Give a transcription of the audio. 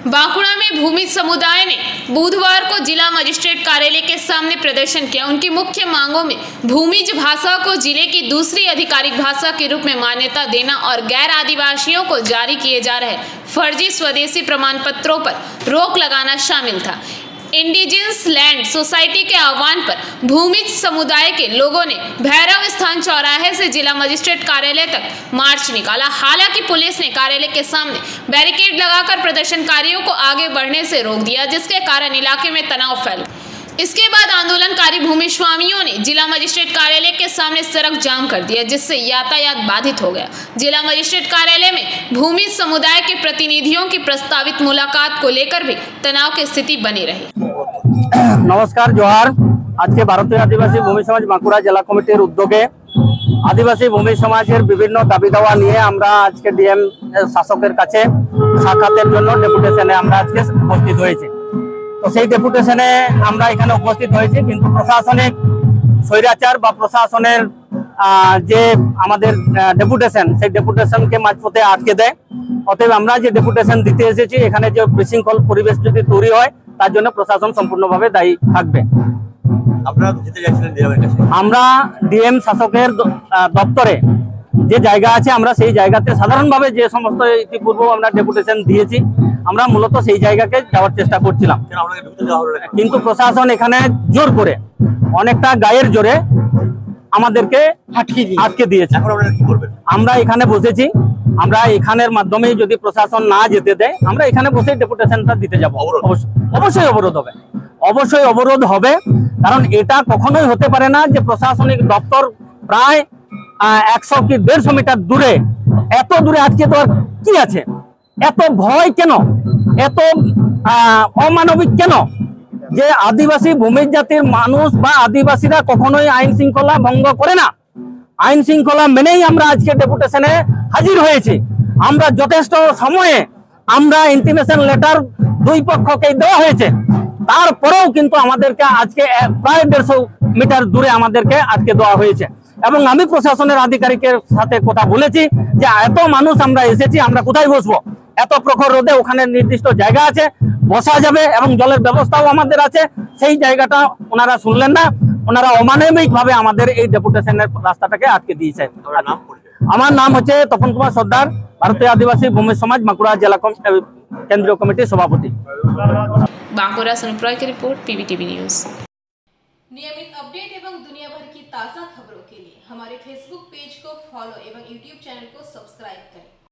बांकुड़ा में भूमि समुदाय ने बुधवार को जिला मजिस्ट्रेट कार्यालय के सामने प्रदर्शन किया। उनकी मुख्य मांगों में भूमिज भाषा को जिले की दूसरी आधिकारिक भाषा के रूप में मान्यता देना और गैर आदिवासियों को जारी किए जा रहे फर्जी स्वदेशी प्रमाण पत्रों पर रोक लगाना शामिल था। इंडिजिनस लैंड सोसाइटी के आह्वान पर भूमिज समुदाय के लोगों ने भैरव स्थान चौराहे से जिला मजिस्ट्रेट कार्यालय तक मार्च निकाला। हालांकि पुलिस ने कार्यालय के सामने बैरिकेड लगाकर प्रदर्शनकारियों को आगे बढ़ने से रोक दिया, जिसके कारण इलाके में तनाव फैला। इसके बाद आंदोलनकारी भूमि स्वामियों ने जिला मजिस्ट्रेट कार्यालय के सामने सड़क जाम कर दिया, जिससे यातायात बाधित हो गया। जिला मजिस्ट्रेट कार्यालय में भूमि समुदाय के प्रतिनिधियों की प्रस्तावित मुलाकात को लेकर भी तनाव की स्थिति बनी रही। नमस्कार, जोहार। आज के भारतीय आदिवासी भूमि समाज बांकुड़ा जिला कमिटिर उद्योगे आदिवासी भूमि समाजेर विभिन्न दाबी दावा निये आमरा आज के डीएम शासकेर काछे साक्षातेर जोन्नो डेपुटेशने आमरा आजके उपस्थित हयेछि। तो सेई डेपुटेशने आमरा एखाने उपस्थित हयेछि, किन्तु प्रशासनिक स्वैराचार बा प्रशासनेर जे आमादेर डेपुटेशन सेई डेपुटेशनके माझपथे आटके देय। अतएव आमरा जे डेपुटेशन दिते एसेछि एखाने जे बिशृंखल परिवेश यदि तैरि हय तार जন্য প্রশাসন সম্পূর্ণভাবে দায়ী থাকবে। আপনারা যেতে যাচ্ছিলেন ডিএমের কাছে, আমরা ডিএম শাসকের দপ্তরে যে জায়গা আছে আমরা সেই জায়গাতে সাধারণভাবে যে সমস্ত ইতিপূর্ব আমরা ডেপুটেশন দিয়েছি আমরা মূলত সেই জায়গাকে যাওয়ার চেষ্টা করছিলাম, কিন্তু প্রশাসন এখানে জোর করে অনেকটা গায়ের জোরে আমাদেরকে আটকে দিয়েছে। আমরা এখানে বসেছি, আমরা এখানের মাধ্যমে যদি প্রশাসন না যেতে দেয় আমরা এখানে বসে ডেপুটেশনটা দিতে যাব। অবশ্যই অবরোধ হবে, অবশ্যই অবরোধ হবে, কারণ এটা কখনোই হতে পারে না যে প্রশাসনিক দপ্তর প্রায় 100 কি 150 মিটার দূরে, এত দূরে আটকে দেওয়ার কি আছে? এত ভয় কেন? এত অমানবিক কেন? যে আদিবাসী ভূমি জাতির মানুষ বা আদিবাসীরা কখনোই আইন শৃঙ্খলা ভঙ্গ করে না। আইন শৃঙ্খলা মেনেই আমরা আজকে ডেপুটেশনে হাজির হয়েছি। আমরা যথেষ্ট সময়ে আমরা ইন্টিমেশন লেটার দুই পক্ষকেই দেওয়া হয়েছে, তারপরেও কিন্তু আমাদেরকে আজকে প্রায় 150 মিটার দূরে আমাদেরকে আটকে দেওয়া হয়েছে। এবং আমি প্রশাসনের আধিকারিকের সাথে কথা বলেছি যে এত মানুষ আমরা এসেছি, আমরা কোথায় বসবো? এত প্রখর রোদে ওখানে নির্দিষ্ট জায়গা আছে, বসা যাবে এবং জলের ব্যবস্থাও আমাদের আছে। সেই জায়গাটা ওনারা শুনলেন না, ওনারা অমানবিকভাবে আমাদের এই ডেপুটেশনের রাস্তাটাকে আটকে দিয়েছে। আমার নাম হচ্ছে তপন কুমার সর্দার, ভারতীয় আদিবাসী ভূমি সমাজ বাঁকুড়া জেলা কেন্দ্রীয় কমিটির সভাপতি। बांकुड़ा से अनुप्राय की रिपोर्ट, पीवीटीवी न्यूज। नियमित अपडेट एवं दुनिया भर की ताज़ा खबरों के लिए हमारे फेसबुक पेज को फॉलो एवं यूट्यूब चैनल को सब्सक्राइब करें।